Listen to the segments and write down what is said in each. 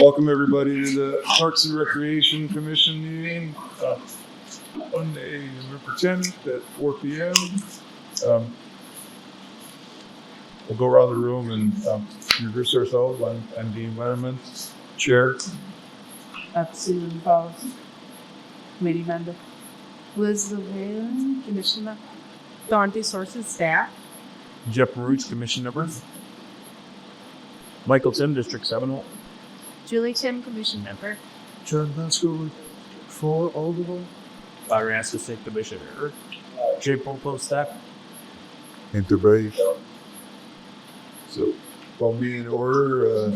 Welcome everybody to the Parks and Recreation Commission meeting, Monday, November 10th at 4 p.m. We'll go around the room and introduce ourselves. I'm Dean Letterman, Chair. Susan Falls, Committee Member. Liz Levin, Commissioner. Dorothy Sources, Staff. Jeff Maruch, Commission Member. Michael Tim, District 7. Julie Tim, Commission Member. John Vasco for Alderman. Byron Askew, Commissioner. Jay Popo, Staff. Interbay. So, we'll be in order.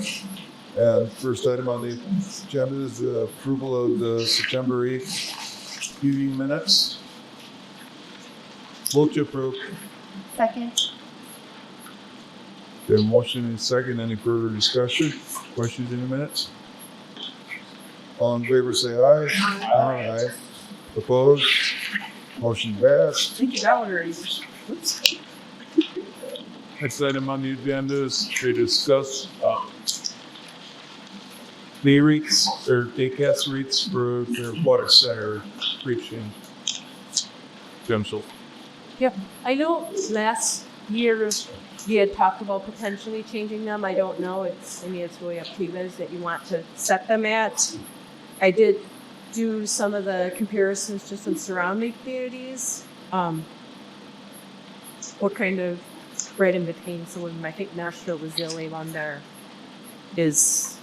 And first item on the agenda is the approval of the September 8th meeting minutes. Vote to approve. Second. The motion is second. Any further discussion? Questions in the minutes? All in favor say aye. Aye. Opposed? Motion passed. I think you got one already. Oops. Next item on the agenda is to discuss day rates or daycast rates for the water center preaching. Jimsel. Yeah, I know last year we had talked about potentially changing them. I don't know. It's really up to you guys that you want to set them at. I did do some of the comparisons just in surrounding communities. What kind of right in between some of them. I think Nashville was the only one there is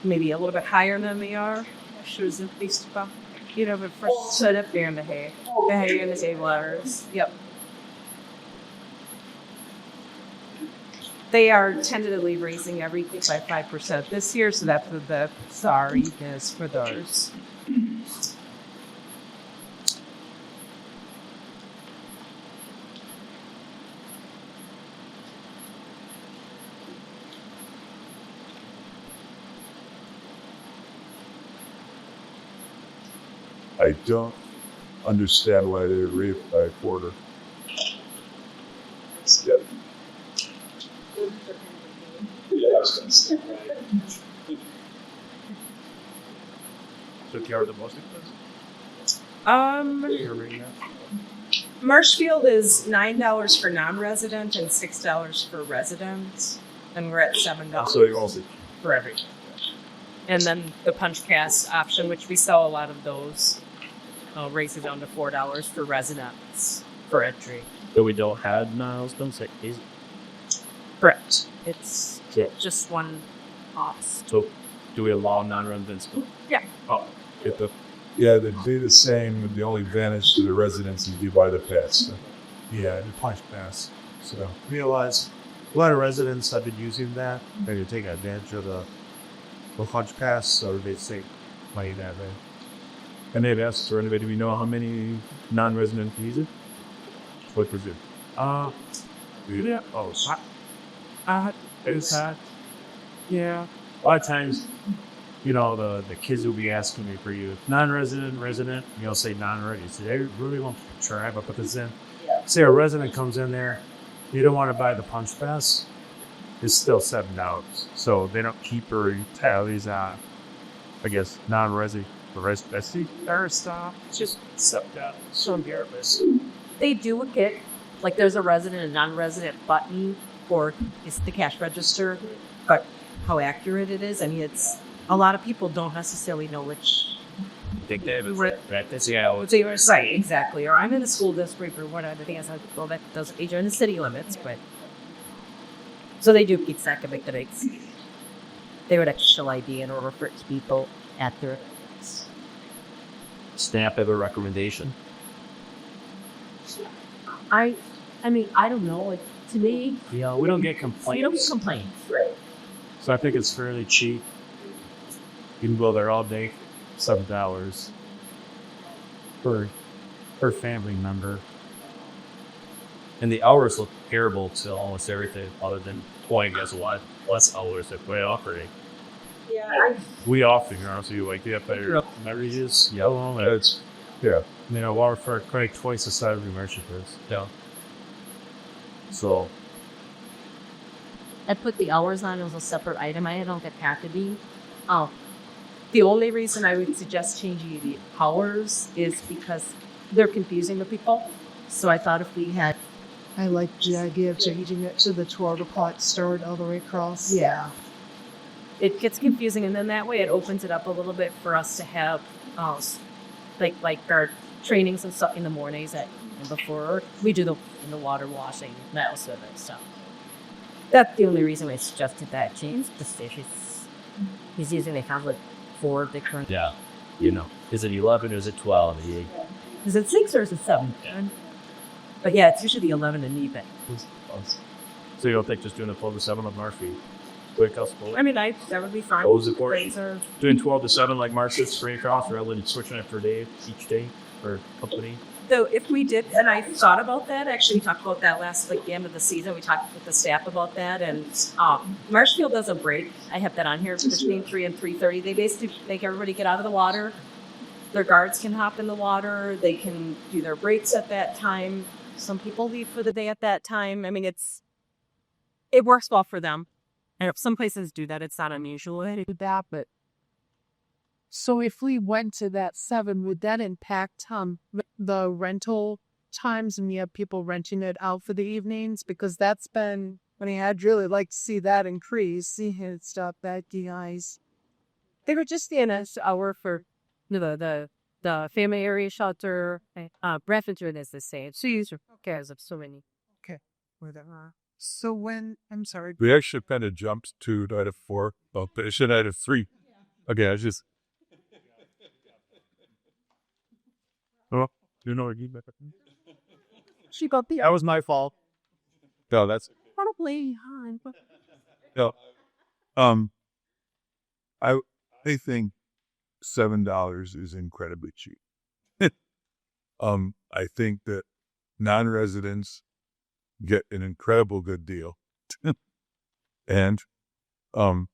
maybe a little bit higher than they are. Nashville is at least about, but first set up there in the hay. The hay and the hay waters. Yep. They are tentatively raising everything by 5% this year, so that's the sorriness for those. I don't understand why they raised by a quarter. Yep. Yeah, I was going to say, right. So, Kiara, the most expensive? You're reading that? Marshfield is $9 for non-resident and $6 for residents, and we're at $7 So you're also for everything. And then the punch cast option, which we sell a lot of those, raises down to $4 for residents for entry. so we don't have non-husband sick. Correct. It's just one cost. So do we allow non-residents? Yeah. Oh, get the Yeah, they'd be the same. The only advantage to the residents is you buy the pass. Yeah, the punch pass. So realize a lot of residents have been using that. They're taking advantage of the punch pass, so they save money that way. and they've asked for anybody. Do we know how many non-residents use it? What was it? Yeah. Oh, it's hot. Yeah. A lot of times, the kids will be asking me for you, non-resident, resident, and you'll say non-resident. So they really want to try, but put this in. Say a resident comes in there, you don't want to buy the punch pass, it's still $7. So they don't keep or tallies on, I guess, non-resident, residency, or stuff. It's just $7. So I'm careless. They do get, like there's a resident and non-resident button for it's the cash register, but how accurate it is, it's a lot of people don't necessarily know which. Dick Davis. Right. That's how So you're right, exactly. Or I'm in a school district or whatever. The thing is, well, that doesn't age in the city limits, but so they do keep track of victims. They would actual ID in order for it to be built at their events. Snap have a recommendation. I don't know. Like to me, Yeah, we don't get we complaints. don't get complaints. Right. So I think it's fairly cheap. You can go there all day, $7 per family member. And the hours look comparable to almost everything other than point guess a lot less hours that we're offering. Yeah. We often honestly like the better beverages, yellow, and It's, yeah. water for quite twice the size of the merchant is. Yeah. So I put the hours on as a separate item. I don't get have to be. The only reason I would suggest changing the hours is because they're confusing to people. So I thought if we had, I like the idea of changing it to the 12 o'clock start all the way across. yeah, it gets confusing, and then that way it opens it up a little bit for us to have, like our trainings and stuff in the mornings before we do the water washing, that sort of stuff. That's the only reason I suggested that change. Just if he's using they have like 4 different. Yeah. You know, is it 11 or is it 12? Is it 6 or is it 7? But yeah, it's usually the 11 and even. So you don't think just doing a 12 to 7 like Murphy? Quick house full? I mean, that would be fine. What was it for? Razor. Doing 12 to 7 like Mark said, straight across, rather than switching it per day, each day, or company? So if we did, and I thought about that, actually we talked about that last game of the season. We talked with the staff about that, and Marshfield does a break. I have that on here between 3 and 3:30. They basically make everybody get out of the water. Their guards can hop in the water. They can do their breaks at that time. Some people leave for the day at that time. I mean, it works well for them. And some places do that. It's not unusual to do that, but So if we went to that 7, would that impact the rental times and we have people renting it out for the evenings? Because that's been, I'd really like to see that increase. See how it's stuff that guys. they were just in an hour for the family area shelter. Braffington is the same. So you cares of so many. Whatever. So I'm sorry. We actually kind of jumped to item 4. Oh, but it should item 3. Okay, I just. Oh, you know, She got the That was my fault. No, that's. probably. No. I think $7 is incredibly cheap. I think that non-residents get an incredible good deal. And I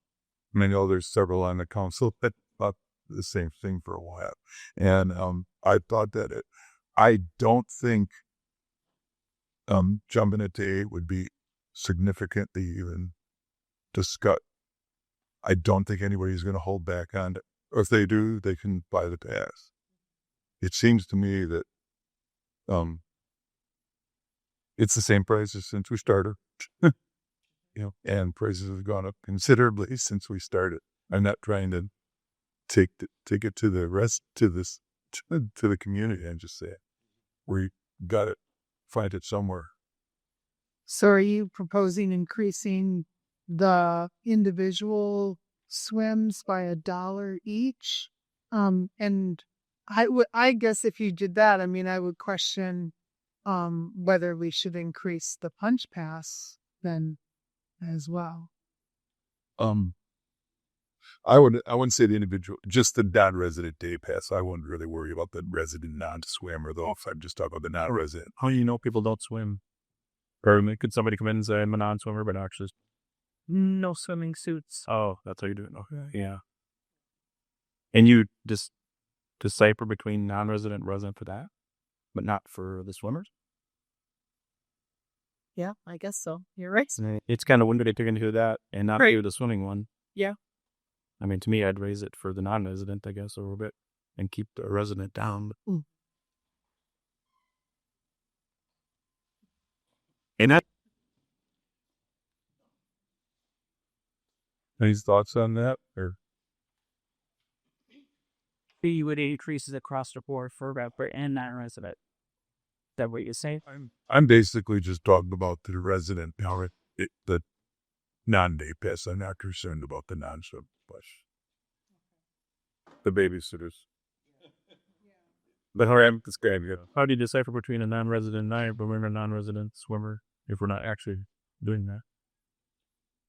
know there's several on the council that thought the same thing for a while. And I thought that I don't think jumping it to 8 would be significantly even discussed. I don't think anybody's going to hold back on it. Or if they do, they can buy the pass. It seems to me that it's the same prices since we started. And prices have gone up considerably since we started. I'm not trying to take it to the rest to the community. I'm just saying we got to find it somewhere. So are you proposing increasing the individual swims by $1 each? And I guess if you did that, I would question whether we should increase the punch pass then as well. I wouldn't say the individual, just the non-resident day pass. I wouldn't really worry about the resident non-swimmer though. If I'm just talking about the non-resident. How do you know people don't swim? Or could somebody come in and say I'm a non-swimmer, but actually, No swimming suits. oh, that's how you do it. Okay, yeah. And you just decipher between non-resident and resident for that, but not for the swimmers? Yeah, I guess so. You're right. It's kind of window they took into that and not Right. do the swimming one. Yeah. I mean, to me, I'd raise it for the non-resident, I guess, a little bit and keep the resident down. And that, Any thoughts on that? Or You would increase it across the board for resident and non-resident. Is that what you're saying? I'm basically just talking about the resident now. The non-day pass. I'm not concerned about the non-swim pass. The babysitters. But how I'm describing it. how do you decipher between a non-resident and a non-resident swimmer if we're not actually doing that?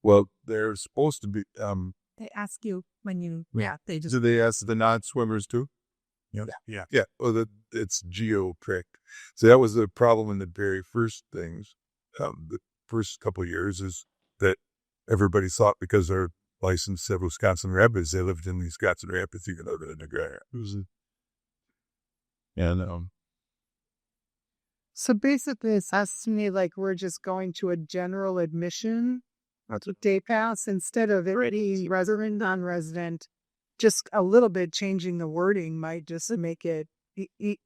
Well, they're supposed to be. They ask you when you, they just. Do they ask the non-swimmers too? Yeah. Yeah. Well, it's geo-pricked. So that was the problem in the very first things. The first couple of years is that everybody thought because they're licensed at Wisconsin Rapids, they lived in Wisconsin Rapids, you can live in the Grand Rapids. And So basically, it sounds to me like we're just going to a general admission day pass instead of it being resident, non-resident. Just a little bit changing the wording might just make it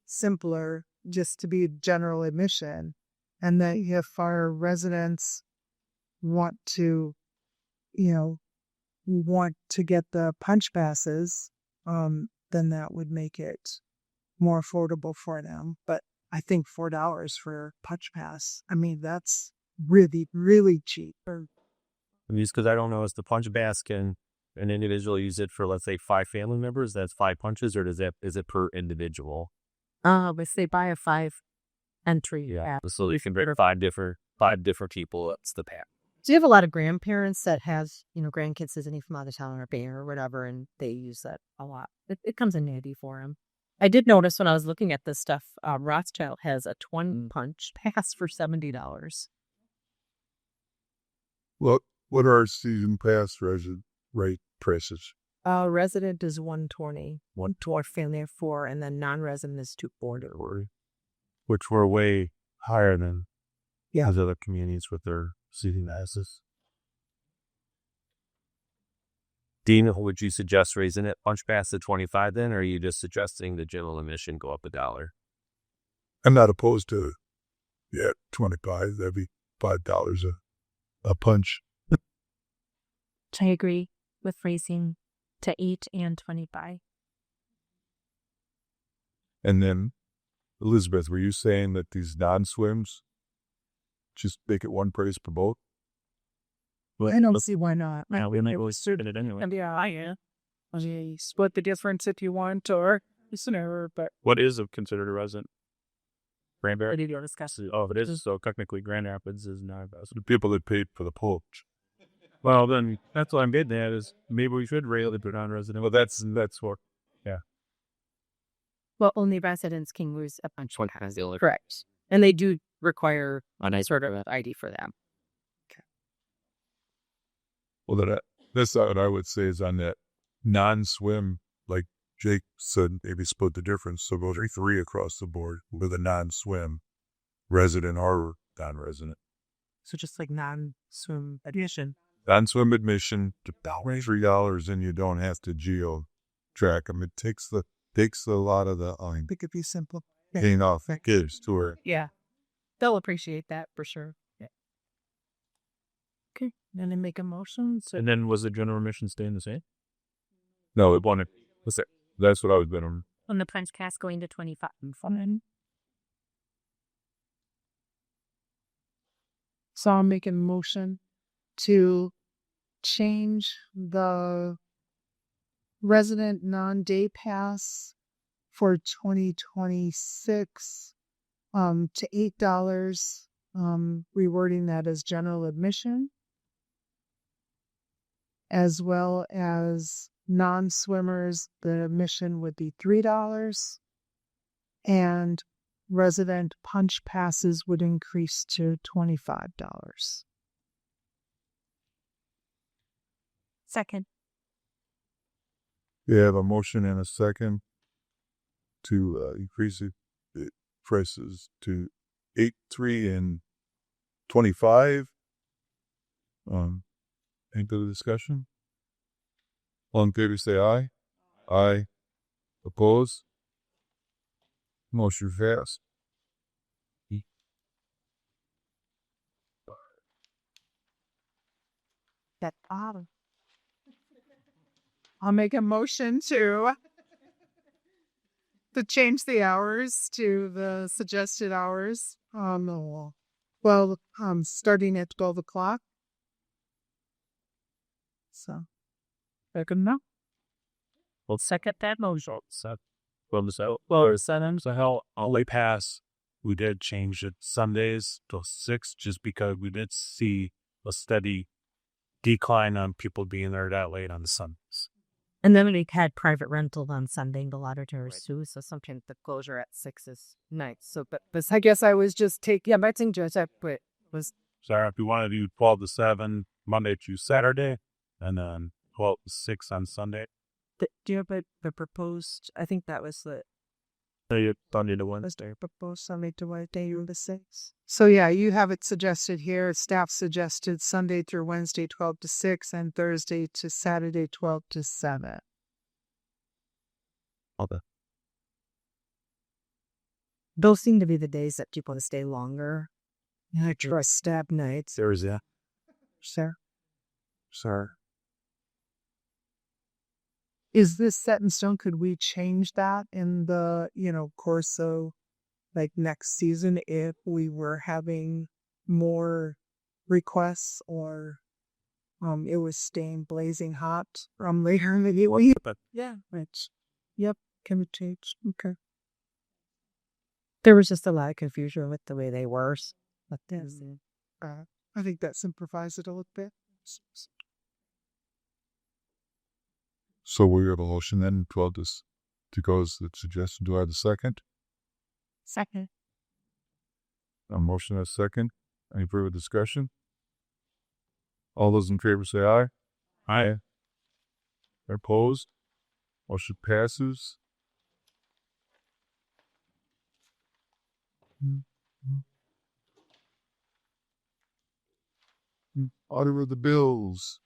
simpler, just to be general admission. And that if our residents want to, want to get the punch passes, then that would make it more affordable for them. But I think $4 for punch pass, I mean, that's really, really cheap. Just because I don't know, is the punch pass, can an individual use it for, let's say, 5 family members? That's 5 punches, or is it per individual? But say buy a 5 entry. So you can bring 5 different people. That's the pack. Do you have a lot of grandparents that have, grandkids visiting from out of town or Bay or whatever, and they use that a lot? It comes in handy for them. I did notice when I was looking at this stuff, Rothschild has a 20 punch pass for $70. What are our season pass rate prices? Resident is $120, family 4, and then non-resident is $240. Which were way higher than Yeah. those other communities with their seating passes. Dean, would you suggest raising it punch pass to 25 then, or are you just suggesting the general admission go up $1? I'm not opposed to, 25. That'd be $5 a punch. I agree with raising to 8 and 25. And then, Elizabeth, were you saying that these non-swims, just make it one price per boat? I don't see why not. Yeah, we might always suit it anyway. Yeah. Split the difference if you want, or it's an error, but What is considered a resident? Grand What Rapids? did you discuss? Oh, if it is, so technically Grand Rapids is not a resident. The people that paid for the punch. Well, then that's what I'm getting at, is maybe we should rail it on resident. Well, that's what. Well, only residents can use a punch Punch pass. pass dealer. Correct. And they do require sort of an ID for them. Well, that's not what I would say is on that non-swim, like Jake said, maybe split the difference. So go 3 across the board with a non-swim, resident or non-resident. so just like non-swim admission. Non-swim admission to $3, and you don't have to geo-track them. It takes a lot of the It could be simple. paying off kids to her. Yeah. They'll appreciate that for sure. Okay, then I make a motion. So And then was the general admission staying the same? No, it wanted. That's what I was been on. On the punch pass going to 25. fine. So I'll make a motion to change the resident non-day pass for 2026 to $8, rewording that as general admission, as well as non-swimmers, the admission would be $3, and resident punch passes would increase to $25. Second. We have a motion and a second to increase the prices to 8, 3, and 25. Any further discussion? All in favor, say aye. Aye. Oppose? Motion passed. That bottom. I'll make a motion to change the hours to the suggested hours. Starting at 12 o'clock. So, second now. Well, second that motion. Well, so All Day Pass, we did change it Sundays to 6 just because we did see a steady decline on people being there that late on Sundays. And then we had private rentals on Sunday in the laboratories too. So sometimes the closure at 6 is nice. So, but I guess I was just my thing just was So if you want to do 12 to 7 Monday through Saturday, and then 12 to 6 on Sunday. Do you have the proposed? I think that was the Sunday to Wednesday. Thursday, proposed Sunday to Wednesday, the 6th. So yeah, you have it suggested here. Staff suggested Sunday through Wednesday, 12 to 6, and Thursday to Saturday, 12 to 7. Okay. Those seem to be the days that people stay longer. I trust stab nights. There's yeah. Sir, Sir. is this set in stone? Could we change that in the, course of like next season if we were having more requests or it was staying blazing hot from later in the day? Well, yeah, which, yep, can be changed. Okay. There was just a lot of confusion with the way they were. But this. I think that simplifies it a little bit. So we have a motion then, 12 to go as the suggestion. Do I have a second? Second. A motion and a second. Any further discussion? All those in favor say aye. Aye. Opposed? Motion passes. Order of the bills.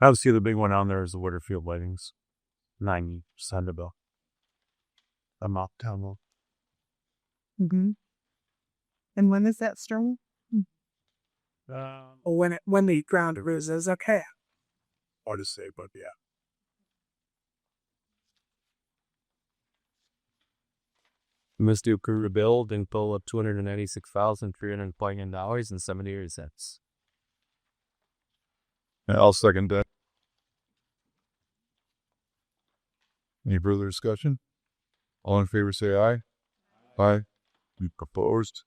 Obviously, the big one on there is the Waterfield Lightings. 90% of bill. I'm off download. Mm-hmm. And when is that starting? When the ground is okay. Hard to say, but yeah. Must do approve a bill in total of $296,329.78. I'll second that. Any further discussion? All in favor say aye. Aye. Any opposed?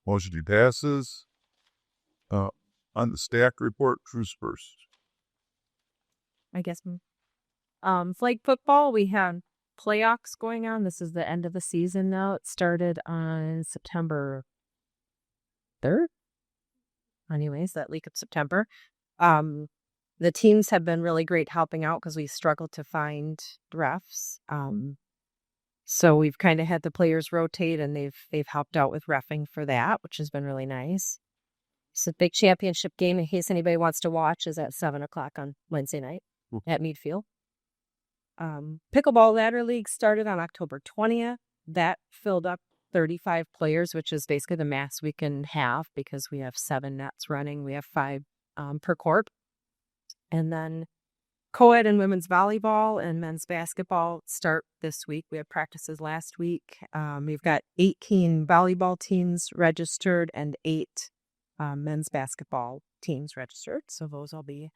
Motion passes. On the staff report, who's first? I guess. Flag football, we have playoffs going on. This is the end of the season now. It started on September 3rd. Anyways, that week of September. The teams have been really great helping out because we struggled to find refs. So we've kind of had the players rotate, and they've helped out with reffing for that, which has been really nice. So the big championship game, in case anybody wants to watch, is at 7:00 on Wednesday night at Meade Field. Pickleball Ladder League started on October 20th. That filled up 35 players, which is basically the max we can have because we have 7 nets running. We have 5 per court. And then co-ed and women's volleyball and men's basketball start this week. We had practices last week. We've got 18 volleyball teams registered and 8 men's basketball teams registered. So those will be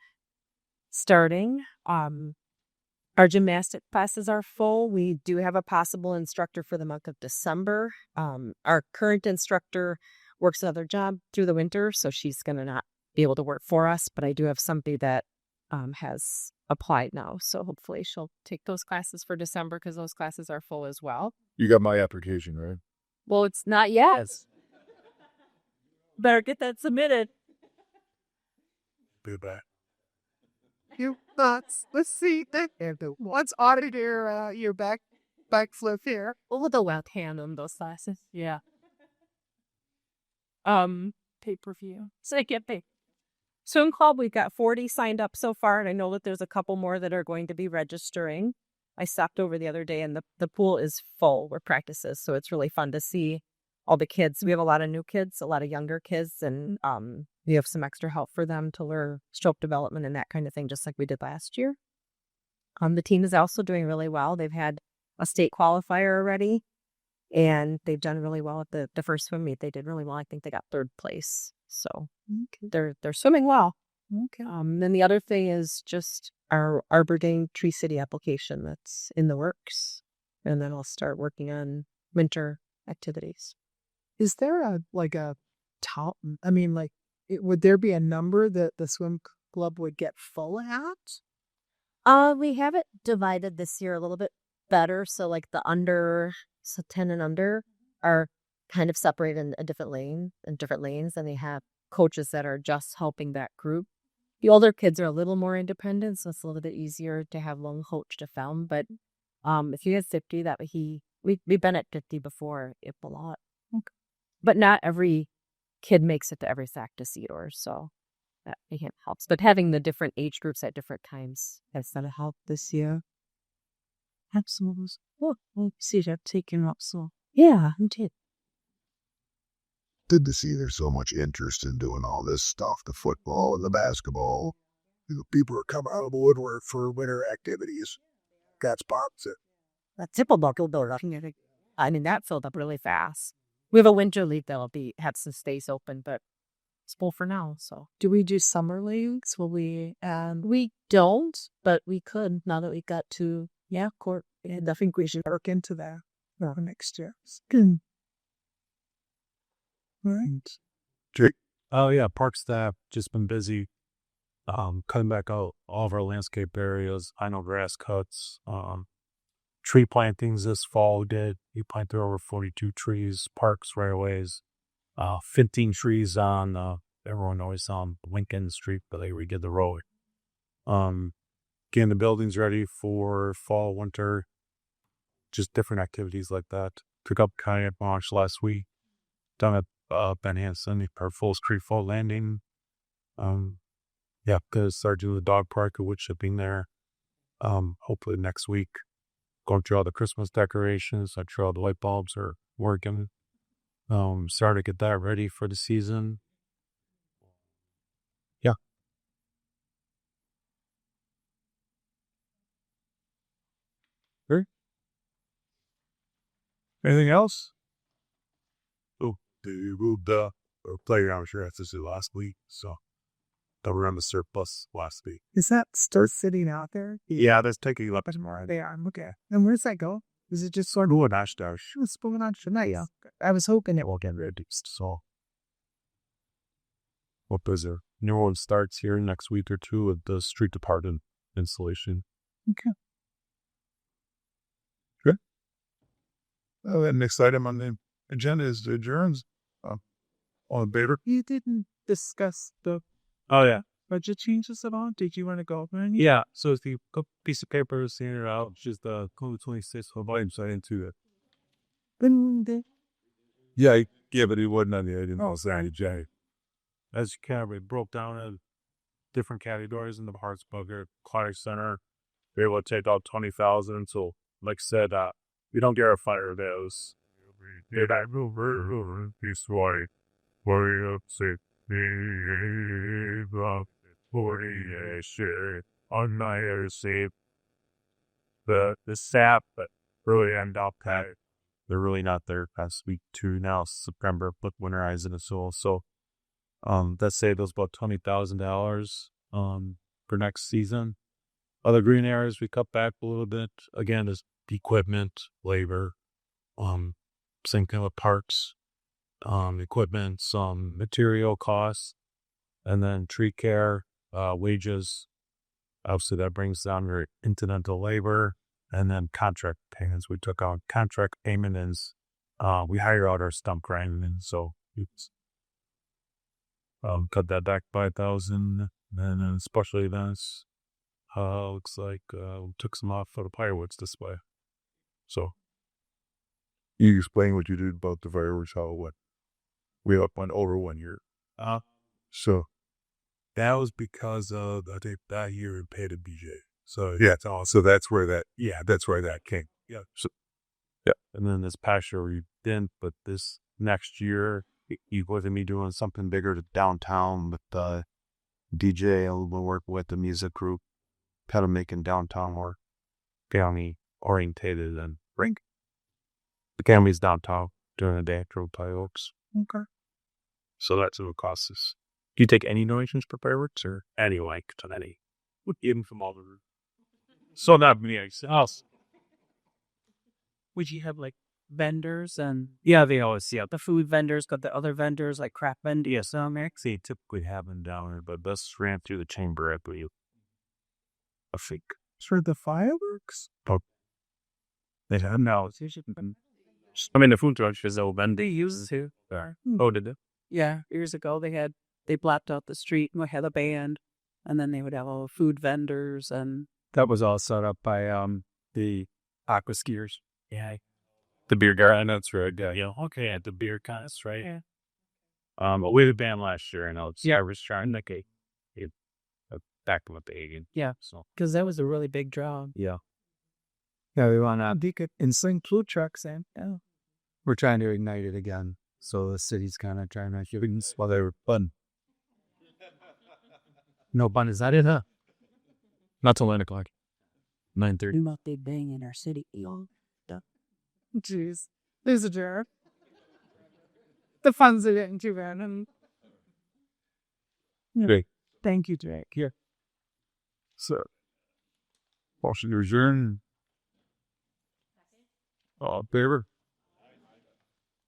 starting. Our gymnastic classes are full. We do have a possible instructor for the month of December. Our current instructor works another job through the winter, so she's going to not be able to work for us. But I do have somebody that has applied now. So hopefully she'll take those classes for December because those classes are full as well. You got my application, right? Well, it's not yet. Yes. Better get that submitted. Be back. You thoughts? Let's see. Let's audit your backflip here. Oh, the well tandem those classes. Yeah. Pay-per-view. So I get paid. Swim club, we've got 40 signed up so far, and I know that there's a couple more that are going to be registering. I stopped over the other day, and the pool is full where practices, so it's really fun to see all the kids. We have a lot of new kids, a lot of younger kids, and we have some extra help for them to learn stroke development and that kind of thing, just like we did last year. The team is also doing really well. They've had a state qualifier already, and they've done really well at the first swim meet. They did really well. I think they got 3rd place. So they're swimming well. Okay. Then the other thing is just our Arbor Day Tree City application that's in the works. And then I'll start working on winter activities. Is there top? I mean, would there be a number that the swim club would get full at? We have it divided this year a little bit better. So the 10 and under are kind of separated in a different lanes, and they have coaches that are just helping that group. The older kids are a little more independent, so it's a little bit easier to have one coach to film. But if you had 50, we've been at 50 before. It's a lot, but not every kid makes it to every SAC to Cedar, so that again helps. But having the different age groups at different times Has that helped this year? Absolutely. Oh, I see that taking up so. yeah, me too. Good to see there's so much interest in doing all this stuff, the football and the basketball. People are coming out of the woodwork for winter activities. Got spots it. That pickleball will build up. I mean, that filled up really fast. We have a winter league that'll have some space open, but it's full for now. So Do we do summer leagues? Will we? we don't, but we could now that we got to court. And I think we should work into that for next year. Right. Oh yeah, park staff just been busy. Cutting back out all of our landscape areas. I know grass cuts. Tree plantings this fall we did. We planted over 42 trees, parks, right of ways. 15 trees on everyone always on Lincoln Street, but they redid the road. Getting the buildings ready for fall, winter, just different activities like that. Took up kayak launch last week. Done at Ben Hansen for Full Street Fall Landing. Gonna start doing the dog park at wood shipping there. Hopefully next week. Going through all the Christmas decorations. I'm sure all the light bulbs are working. Started to get that ready for the season. Yeah. Sure. Anything else? Oh, they moved the playground sure that's this last week, so they were on the surplus last week. Is that still sitting out there? Yeah, that's taking up tomorrow. They are. Okay. And where's that go? Is it just sort of? Oh, Nash Dash. It's going on tonight. Yeah. I was hoping it We'll get reduced, so. What is there? New one starts here next week or two with the street department installation. Okay. Good. The next item on the agenda is the adjourns. On Bader. You didn't discuss the Oh, yeah. budget changes at all? Did you want to go over any? Yeah, so if the piece of paper is handed out, just the code 26 volume side into it. Yeah, but it wasn't on the item. Oh, Oh, J. As you can, we broke down in different categories in the parts bucket, Clark Center. We were able to take out 20,000. So, like I said, we don't get our fire bills. Did I move this way? Worry up, say, on my air safe. The sap, but really end up that they're really not there past week 2 now, September, but winterizing as well. So, that saved us about $20,000 for next season. Other green areas we cut back a little bit. Again, is equipment, labor, same kind of parks, equipment, some material costs, and then tree care, wages. Obviously, that brings down your incidental labor, and then contract payments. We took out contract payment is we hire out our stump grinding, so it's cut that back by 1,000, and then special events. Looks like took some off for the fireworks display. So You explain what you did about the fireworks, how what we went over 1 year. So that was because of I think that year we paid a BJ. So yeah, so that's where that came. yeah. So, yeah. And then this past year we didn't, but this next year you go to me doing something bigger to downtown with the DJ. I'll work with the music group, kind of making downtown more family orientated and ring. The family's downtown during the day through fireworks. Okay. So that's what it costs us. Do you take any donations for fireworks or any like to any? Even from all the room. So not many else. Would you have like vendors and they always the food vendors, got the other vendors like craft vendors. Yes, they typically have them down there, but best ran through the chamber at you. I think. For the fireworks? They have no. I mean, the food trucks is open. They use it too. Oh, did they? Yeah, years ago they blocked out the street and we had a band, and then they would have all food vendors and That was all set up by the aqua skiers. Yeah. The beer garden, that's right. Yeah. Okay, at the beer contest, right? Yeah. But we had a band last year, and I Yeah. was trying to get back them up again. Yeah. So because that was a really big draw. Yeah, we want to They could insane food trucks in. Yeah. We're trying to ignite it again. So the city's kind of trying to give us while they were fun. No bun, is that it, huh? Not till 9 o'clock. 9:30. About Big Bang in our city. Jeez. There's a jar. The funds are getting too bad. And Drake. thank you, Drake. Here. So, motion to adjourn. All in favor?